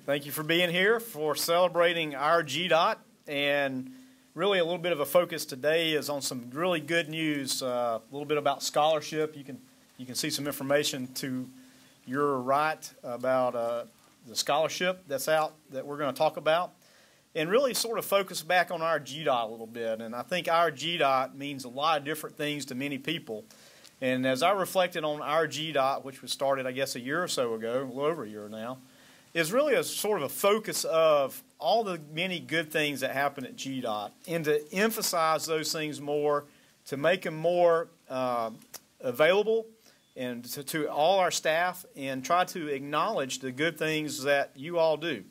Thank you for being here for celebrating our GDOT, and really a little bit of a focus today is on some really good news, a little bit about scholarship. You can see some information to your right about the scholarship that's out that we're going to talk about, and really sort of focus back on our GDOT a little bit. And I think our GDOT means a lot of different things to many people. And as I reflected on our GDOT, which was started, I guess, a year or so ago, a little over a year now, is really a sort of a focus of all the many good things that happen at GDOT, and to emphasize those things more, to make them more available and to all our staff, and try to acknowledge the good things that you all do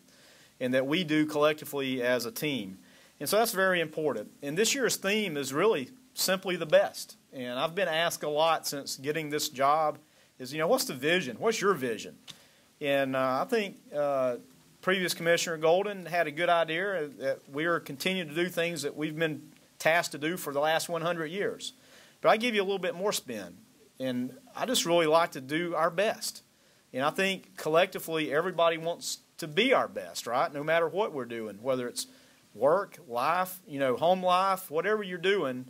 and that we do collectively as a team. And so that's very important. And this year's theme is really simply the best. And I've been asked a lot since getting this job is, what's the vision? What's your vision? And I think previous Commissioner Golden had a good idea that we are continuing to do things that we've been tasked to do for the last 100 years. But I give you a little bit more spin. And I just really like to do our best. And I think collectively everybody wants to be our best, right? No matter what we're doing, whether it's work, life, home life, whatever you're doing,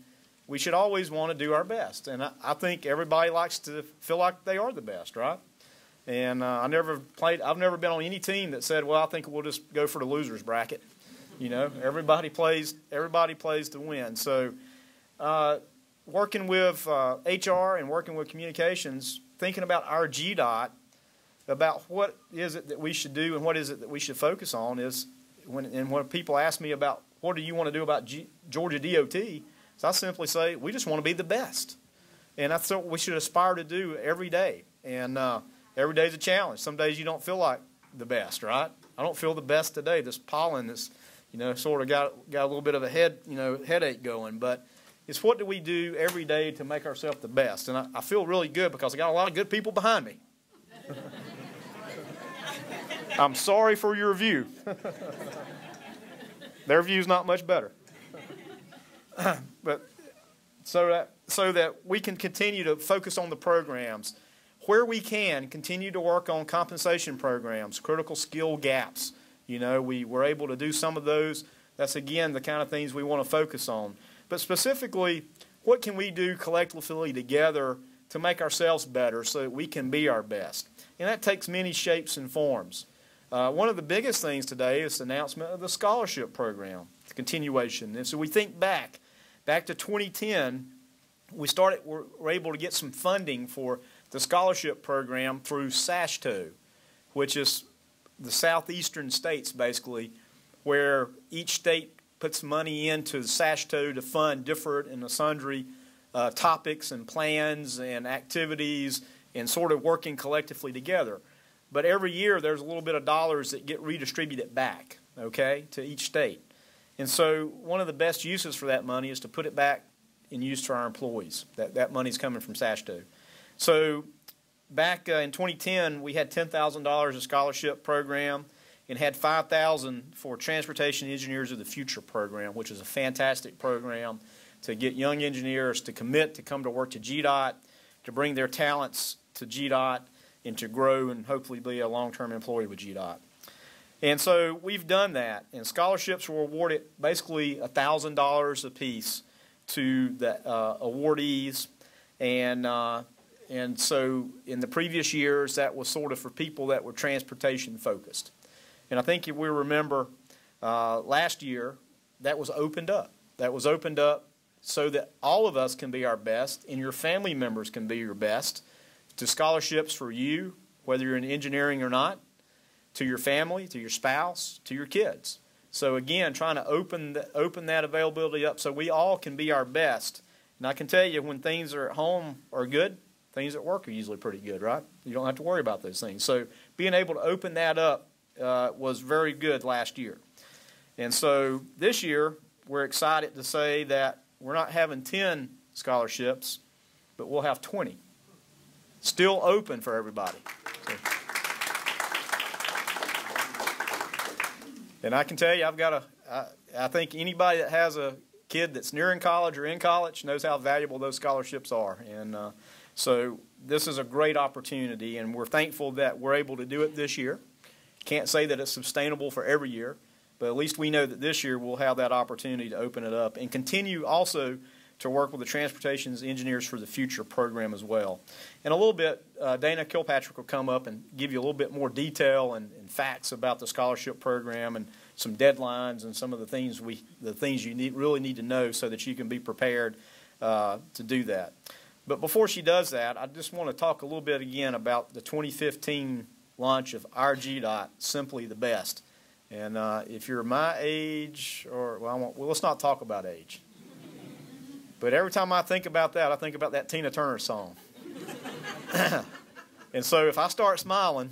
we should always want to do our best. And I think everybody likes to feel like they are the best, right? And I've never been on any team that said, well, I think we'll just go for the losers bracket. Everybody plays to win. So working with HR and working with communications, thinking about our GDOT, about what is it that we should do and what is it that we should focus on is, when people ask me about what do you want to do about Georgia DOT, so I simply say we just want to be the best. And that's what we should aspire to do every day. And every day is a challenge. Some days you don't feel like the best, right? I don't feel the best today. This pollen is, sort of got a little bit of a headache going. But it's what do we do every day to make ourselves the best. And I feel really good because I got a lot of good people behind me. I'm sorry for your view. Their view's not much better. But so that we can continue to focus on the programs. Where we can, continue to work on compensation programs, critical skill gaps. We were able to do some of those. That's, again, the kind of things we want to focus on. But specifically, what can we do collectively together to make ourselves better so that we can be our best? And that takes many shapes and forms. One of the biggest things today is the announcement of the scholarship program, the continuation. And so we think back to 2010, we're able to get some funding for the scholarship program through SASHTO, which is the southeastern states, basically, where each state puts money into SASHTO to fund different and sundry topics and plans and activities and sort of working collectively together. But every year there's a little bit of dollars that get redistributed back, okay, to each state. And so one of the best uses for that money is to put it back in use to our employees. That money's coming from SASHTO. So back in 2010, we had $10,000 a scholarship program and had $5,000 for Transportation Engineers of the Future program, which is a fantastic program to get young engineers to commit to come to work to GDOT, to bring their talents to GDOT, and to grow and hopefully be a long-term employee with GDOT. And so we've done that, and scholarships were awarded basically $1,000 apiece to the awardees, and so in the previous years that was sort of for people that were transportation focused. And I think if we remember last year, that was opened up. That was opened up so that all of us can be our best, and your family members can be your best, to scholarships for you, whether you're in engineering or not, to your family, to your spouse, to your kids. So again, trying to open that availability up so we all can be our best. And I can tell you, when things are at home are good, things at work are usually pretty good, right? You don't have to worry about those things. So being able to open that up was very good last year. And so this year, we're excited to say that we're not having 10 scholarships, but we'll have 20. Still open for everybody. So. And I can tell you, I think anybody that has a kid that's nearing college or in college knows how valuable those scholarships are. And so this is a great opportunity, and we're thankful that we're able to do it this year. Can't say that it's sustainable for every year, but at least we know that this year we'll have that opportunity to open it up and continue also to work with the Transportation Engineers for the Future program as well. In a little bit, Dana Kilpatrick will come up and give you a little bit more detail and facts about the scholarship program and some deadlines and some of the things you really need to know so that you can be prepared to do that. But before she does that, I just want to talk a little bit again about the 2015 launch of our GDOT, Simply the Best. And if you're my age, well, let's not talk about age. But every time I think about that, I think about that Tina Turner song. And so if I start smiling,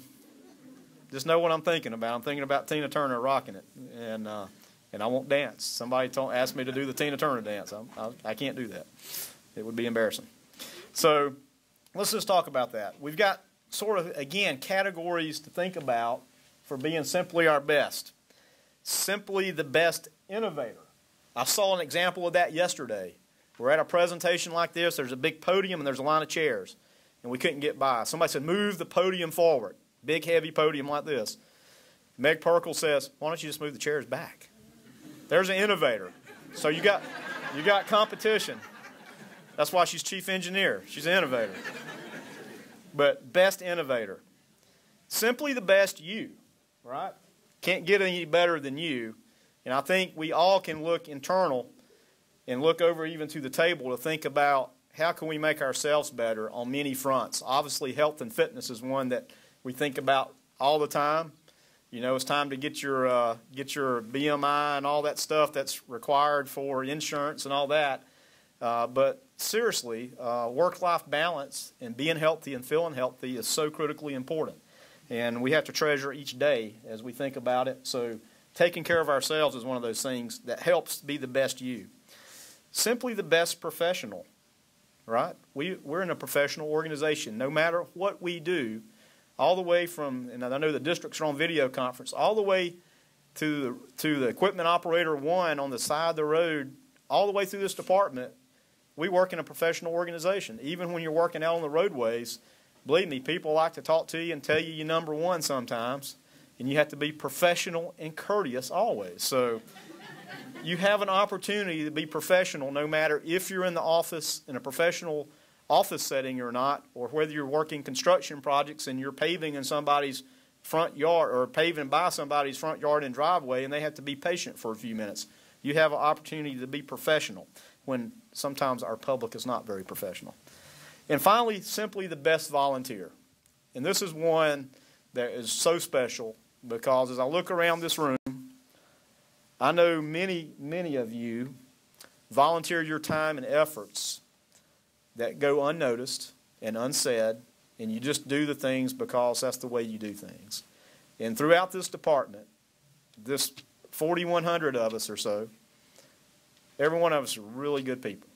just know what I'm thinking about. I'm thinking about Tina Turner rocking it. And I won't dance. Somebody asked me to do the Tina Turner dance. I can't do that. It would be embarrassing. So let's just talk about that. We've got sort of, again, categories to think about for being simply our best. Simply the best innovator. I saw an example of that yesterday. We're at a presentation like this. There's a big podium and there's a line of chairs. And we couldn't get by. Somebody said, move the podium forward. Big, heavy podium like this. Meg Perkle says, why don't you just move the chairs back? There's an innovator. So you got competition. That's why she's chief engineer. She's an innovator. But best innovator. Simply the best you, right? Can't get any better than you. And I think we all can look internal and look over even to the table to think about how can we make ourselves better on many fronts. Obviously, health and fitness is one that we think about all the time. You know, it's time to get your BMI and all that stuff that's required for insurance and all that. But seriously, work-life balance and being healthy and feeling healthy is so critically important. And we have to treasure each day as we think about it. So taking care of ourselves is one of those things that helps be the best you. Simply the best professional, right? We're in a professional organization. No matter what we do, all the way from, and I know the districts are on video conference, all the way to the equipment operator one on the side of the road, all the way through this department, we work in a professional organization. Even when you're working out on the roadways, believe me, people like to talk to you and tell you you're number one sometimes, and you have to be professional and courteous always. So you have an opportunity to be professional no matter if you're in the office, in a professional office setting or not, or whether you're working construction projects and you're paving in somebody's front yard or paving by somebody's front yard and driveway and they have to be patient for a few minutes. You have an opportunity to be professional when sometimes our public is not very professional. And finally, simply the best volunteer. And this is one that is so special because as I look around this room, I know many, many of you volunteer your time and efforts that go unnoticed and unsaid, and you just do the things because that's the way you do things. And throughout this department, this 4,100 of us or so, every one of us are really good people.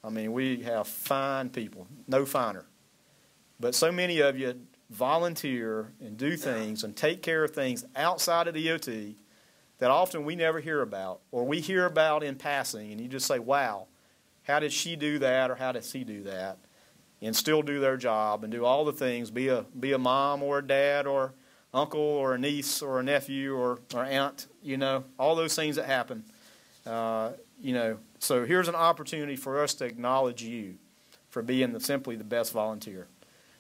I mean, we have fine people, no finer. But so many of you volunteer and do things and take care of things outside of DOT that often we never hear about, or we hear about in passing, and you just say, wow, how did she do that, or how did he do that, and still do their job and do all the things, be a mom or a dad or uncle or a niece or a nephew or aunt, you know, all those things that happen. You know, so here's an opportunity for us to acknowledge you for being simply the best volunteer.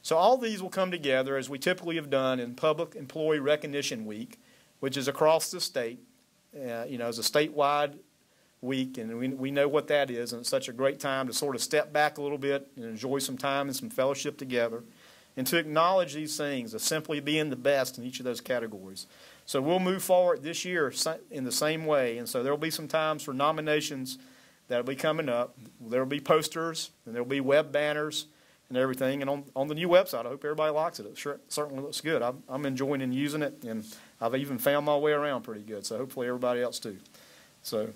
So all these will come together as we typically have done in Public Employee Recognition Week, which is across the state. You know, it's a statewide week, and we know what that is, and it's such a great time to sort of step back a little bit and enjoy some time and some fellowship together, and to acknowledge these things of simply being the best in each of those categories. So we'll move forward this year in the same way, and so there will be some times for nominations that will be coming up. There will be posters, and there will be web banners and everything, and on the new website, I hope everybody likes it. It certainly looks good. I'm enjoying and using it, and I've even found my way around pretty good, so hopefully everybody else too. So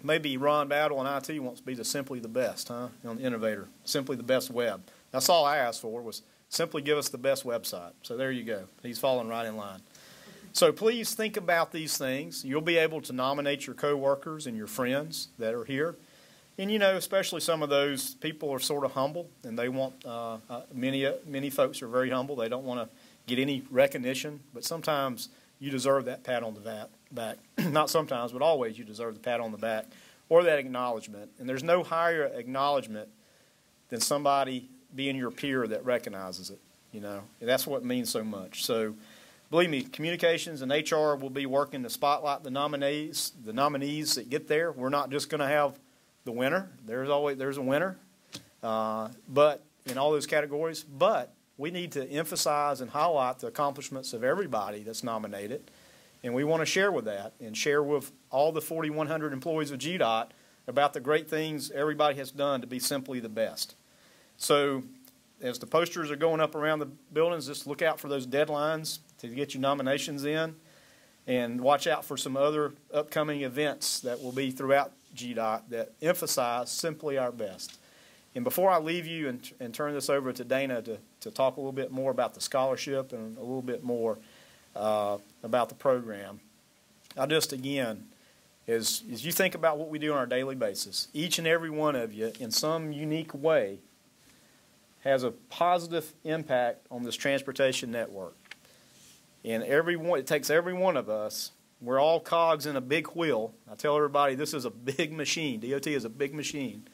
maybe Ron Battle in IT wants to be simply the best, huh? On the innovator, simply the best web. That's all I asked for was simply give us the best website. So there you go. He's falling right in line. So please think about these things. You'll be able to nominate your coworkers and your friends that are here. And, you know, especially some of those people are sort of humble, and they want many folks are very humble. They don't want to get any recognition, but sometimes you deserve that pat on the back. Not sometimes, but always you deserve the pat on the back or that acknowledgement. And there's no higher acknowledgement than somebody being your peer that recognizes it. You know, and that's what means so much. So believe me, communications and HR will be working to spotlight the nominees that get there. We're not just going to have the winner. There's a winner, but in all those categories. But we need to emphasize and highlight the accomplishments of everybody that's nominated, and we want to share with that and share with all the 4,100 employees of GDOT about the great things everybody has done to be simply the best. So as the posters are going up around the buildings, just look out for those deadlines to get your nominations in, and watch out for some other upcoming events that will be throughout GDOT that emphasize simply our best. And before I leave you and turn this over to Dana to talk a little bit more about the scholarship and a little bit more about the program, I just, again, as you think about what we do on our daily basis, each and every one of you in some unique way has a positive impact on this transportation network. And it takes every one of us. We're all cogs in a big wheel. I tell everybody this is a big machine. DOT is a big machine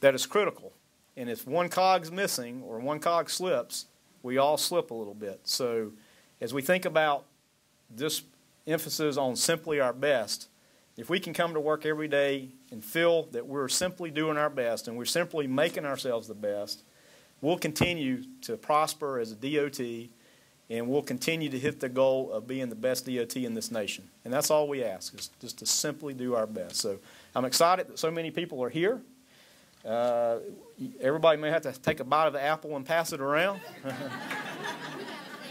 that is critical. And if one cog's missing or one cog slips, we all slip a little bit. So as we think about this emphasis on simply our best, if we can come to work every day and feel that we're simply doing our best and we're simply making ourselves the best, we'll continue to prosper as a DOT, and we'll continue to hit the goal of being the best DOT in this nation. And that's all we ask, is just to simply do our best. So I'm excited that so many people are here. Everybody may have to take a bite of the apple and pass it around.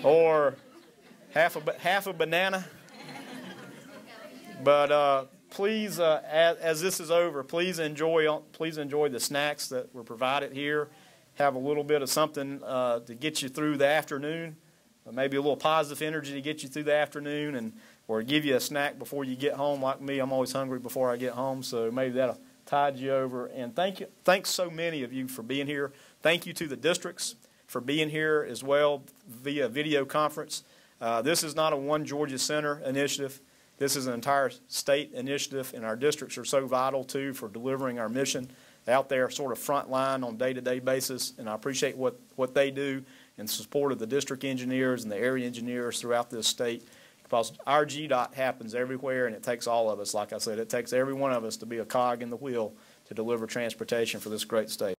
Or half a banana. But please, as this is over, please enjoy the snacks that were provided here. Have a little bit of something to get you through the afternoon. Maybe a little positive energy to get you through the afternoon, or give you a snack before you get home. Like me, I'm always hungry before I get home, so maybe that'll tide you over. And thanks so many of you for being here. Thank you to the districts for being here as well via video conference. This is not a One Georgia Center initiative. This is an entire state initiative, and our districts are so vital, too, for delivering our mission out there sort of front line on a day-to-day basis, and I appreciate what they do in support of the district engineers and the area engineers throughout this state, because our GDOT happens everywhere, and it takes all of us. Like I said, it takes every one of us to be a cog in the wheel to deliver transportation for this great state.